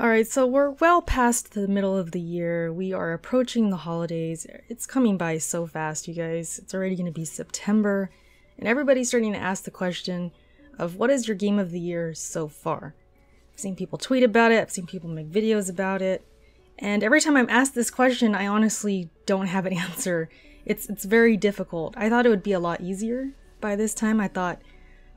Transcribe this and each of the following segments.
Alright, so we're well past the middle of the year. We are approaching the holidays. It's coming by so fast, you guys. It's already going to be September, and everybody's starting to ask the question of what is your game of the year so far? I've seen people tweet about it, I've seen people make videos about it, and every time I'm asked this question, I honestly don't have an answer. It's very difficult. I thought it would be a lot easier by this time. I thought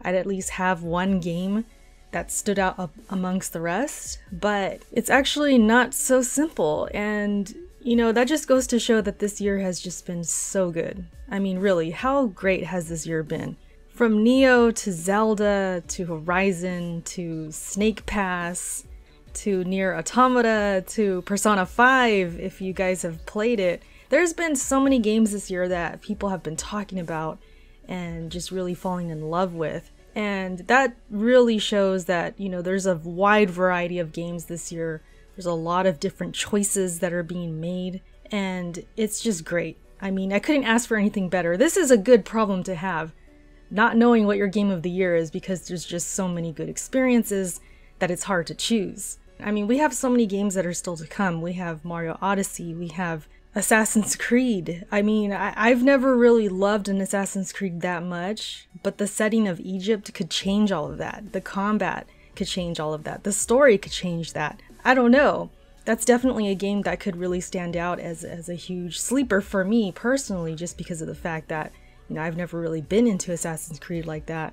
I'd at least have one game that stood out amongst the rest, but it's actually not so simple. And you know, that just goes to show that this year has just been so good. I mean, really, how great has this year been? From Nioh to Zelda to Horizon to Snake Pass to Nier Automata to Persona 5, if you guys have played it. There's been so many games this year that people have been talking about and just really falling in love with. And that really shows that, you know, there's a wide variety of games this year. There's a lot of different choices that are being made, and it's just great. I mean, I couldn't ask for anything better. This is a good problem to have, not knowing what your game of the year is, because there's just so many good experiences that it's hard to choose. I mean, we have so many games that are still to come. We have Mario Odyssey, we have Assassin's Creed. I mean, I've never really loved an Assassin's Creed that much, but the setting of Egypt could change all of that. The combat could change all of that. The story could change that. I don't know. That's definitely a game that could really stand out as a huge sleeper for me personally, just because of the fact that, you know, I've never really been into Assassin's Creed like that.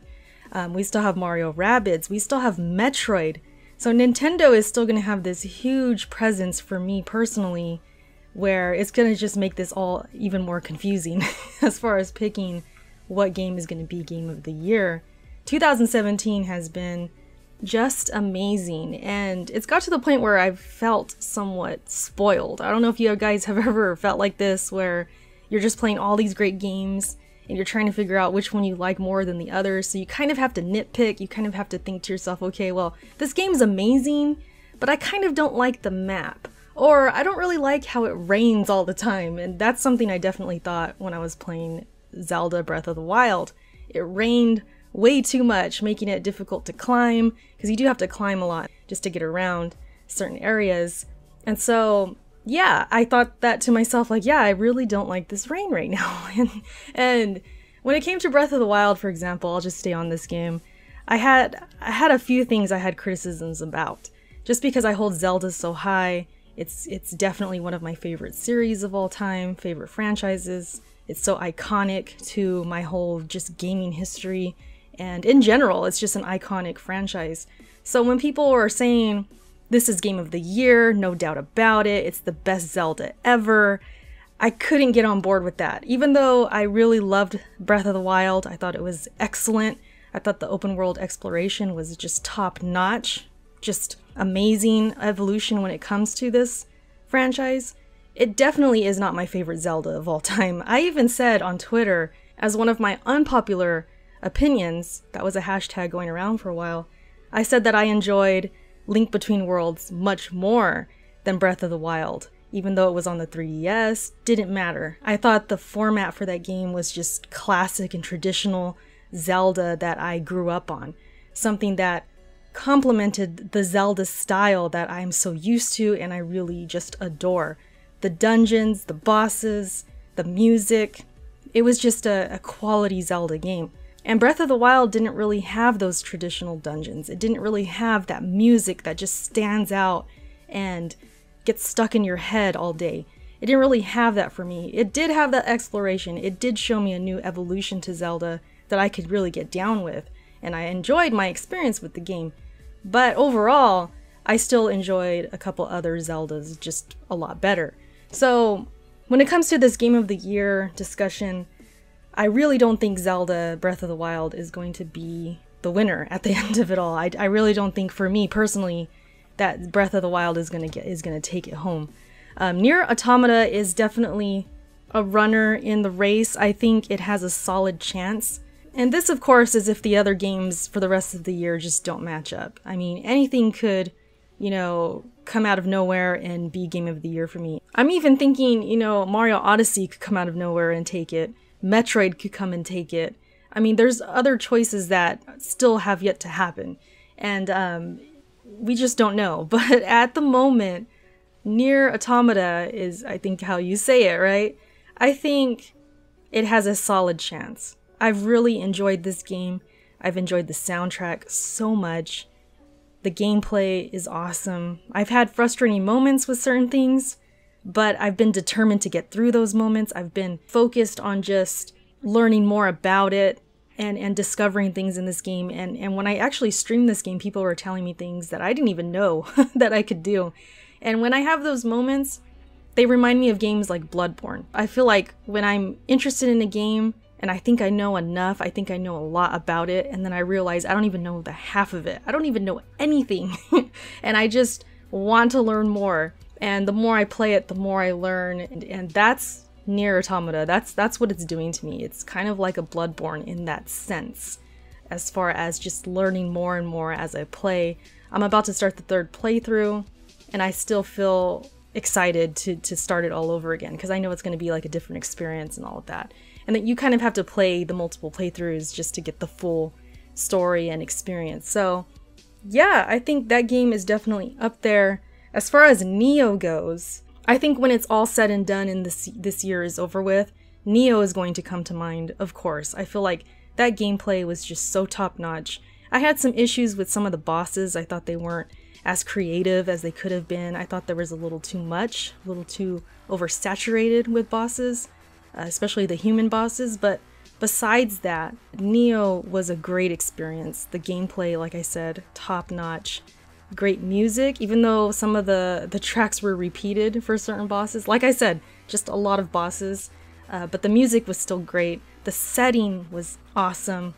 We still have Mario Rabbids. We still have Metroid. So Nintendo is still going to have this huge presence for me personally, where it's going to just make this all even more confusing as far as picking what game is going to be game of the year. 2017 has been just amazing, and it's got to the point where I've felt somewhat spoiled. I don't know if you guys have ever felt like this, where you're just playing all these great games and you're trying to figure out which one you like more than the other, so you kind of have to nitpick. You kind of have to think to yourself, okay, well, this game's amazing, but I kind of don't like the map. Or I don't really like how it rains all the time, and that's something I definitely thought when I was playing Zelda Breath of the Wild. It rained way too much, making it difficult to climb, because you do have to climb a lot just to get around certain areas. And so, yeah, I thought that to myself, like, yeah, I really don't like this rain right now. And when it came to Breath of the Wild, for example, I'll just stay on this game, I had a few things I had criticisms about. Just because I hold Zelda so high, it's definitely one of my favorite series of all time, favorite franchises. It's so iconic to my whole just gaming history, and in general, it's just an iconic franchise. So when people are saying, this is game of the year, no doubt about it, it's the best Zelda ever, I couldn't get on board with that. Even though I really loved Breath of the Wild, I thought it was excellent. I thought the open world exploration was just top notch. Just amazing evolution when it comes to this franchise. It definitely is not my favorite Zelda of all time. I even said on Twitter, as one of my unpopular opinions, that was a hashtag going around for a while, I said that I enjoyed Link Between Worlds much more than Breath of the Wild. Even though it was on the 3DS, didn't matter. I thought the format for that game was just classic and traditional Zelda that I grew up on. Something that complemented the Zelda style that I'm so used to and I really just adore. The dungeons, the bosses, the music, it was just a quality Zelda game. And Breath of the Wild didn't really have those traditional dungeons. It didn't really have that music that just stands out and gets stuck in your head all day. It didn't really have that for me. It did have that exploration. It did show me a new evolution to Zelda that I could really get down with. And I enjoyed my experience with the game. But overall, I still enjoyed a couple other Zeldas just a lot better. So when it comes to this Game of the Year discussion, I really don't think Zelda Breath of the Wild is going to be the winner at the end of it all. I really don't think, for me personally, that Breath of the Wild is gonna take it home. Nier Automata is definitely a runner in the race. I think it has a solid chance. And this, of course, is if the other games for the rest of the year just don't match up. I mean, anything could, you know, come out of nowhere and be Game of the Year for me. I'm even thinking, you know, Mario Odyssey could come out of nowhere and take it. Metroid could come and take it. I mean, there's other choices that still have yet to happen. And we just don't know. But at the moment, Nier Automata is, I think, how you say it, right? I think it has a solid chance. I've really enjoyed this game. I've enjoyed the soundtrack so much. The gameplay is awesome. I've had frustrating moments with certain things, but I've been determined to get through those moments. I've been focused on just learning more about it and discovering things in this game. And when I actually streamed this game, people were telling me things that I didn't even know that I could do. And when I have those moments, they remind me of games like Bloodborne. I feel like when I'm interested in a game and I think I know enough, I think I know a lot about it, and then I realize I don't even know the half of it. I don't even know anything. And I just want to learn more. And the more I play it, the more I learn. And that's Nier Automata. That's what it's doing to me. It's kind of like a Bloodborne in that sense, as far as just learning more and more as I play. I'm about to start the 3rd playthrough, and I still feel excited to start it all over again, because I know it's going to be like a different experience and all of that. And that you kind of have to play the multiple playthroughs just to get the full story and experience. So yeah, I think that game is definitely up there. As far as Nioh goes, I think when it's all said and done and this year is over with, Nioh is going to come to mind, of course. I feel like that gameplay was just so top-notch. I had some issues with some of the bosses. I thought they weren't as creative as they could have been. I thought there was a little too much, a little too oversaturated with bosses, especially the human bosses. But besides that, Nioh was a great experience. The gameplay, like I said, top-notch. Great music, even though some of the tracks were repeated for certain bosses. Like I said, just a lot of bosses, but the music was still great. The setting was awesome,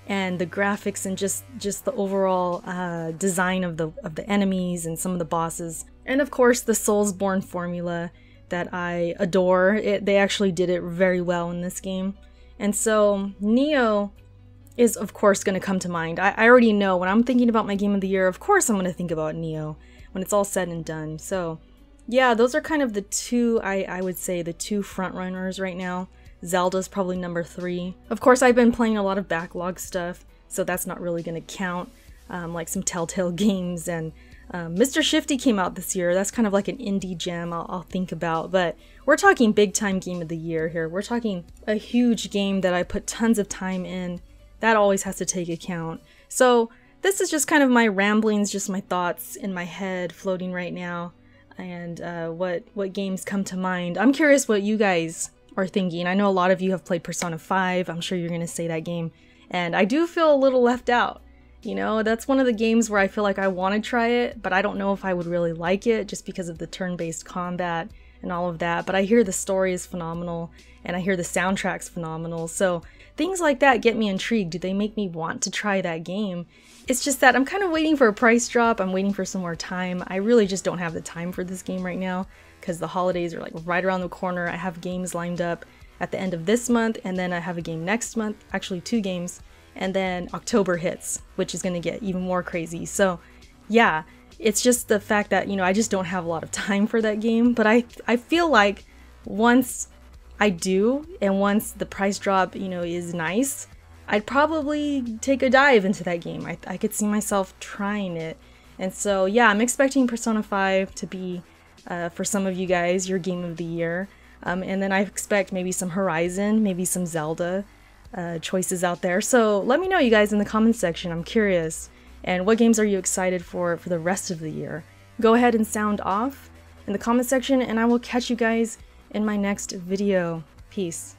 and the graphics and just the overall design of the enemies and some of the bosses. And of course, the Soulsborne formula that I adore. They actually did it very well in this game. And so Nioh is of course going to come to mind. I already know when I'm thinking about my game of the year, of course I'm going to think about Nioh when it's all said and done. So yeah, those are kind of the two, I would say, the two front runners right now. Zelda's probably number 3. Of course, I've been playing a lot of backlog stuff, so that's not really going to count, like some Telltale games. And Mr. Shifty came out this year. That's kind of like an indie gem I'll think about, but we're talking big time game of the year here. We're talking a huge game that I put tons of time in. That always has to take account. So this is just kind of my ramblings, just my thoughts in my head floating right now, and what games come to mind. I'm curious what you guys are thinking. I know a lot of you have played Persona 5. I'm sure you're going to say that game. And I do feel a little left out. You know, that's one of the games where I feel like I want to try it, but I don't know if I would really like it just because of the turn-based combat and all of that. But I hear the story is phenomenal, and I hear the soundtrack's phenomenal. So things like that get me intrigued. Do they make me want to try that game? It's just that I'm kind of waiting for a price drop. I'm waiting for some more time. I really just don't have the time for this game right now because the holidays are like right around the corner. I have games lined up at the end of this month, and then I have a game next month, actually 2 games, and then October hits, which is going to get even more crazy. So yeah, it's just the fact that, you know, I just don't have a lot of time for that game. But I feel like once I do, and once the price drop, you know, is nice, I'd probably take a dive into that game. I could see myself trying it. And so yeah, I'm expecting Persona 5 to be, for some of you guys, your game of the year. And then I expect maybe some Horizon, maybe some Zelda choices out there. So let me know, you guys, in the comments section. I'm curious. And what games are you excited for the rest of the year? Go ahead and sound off in the comment section, and I will catch you guys in my next video. Peace.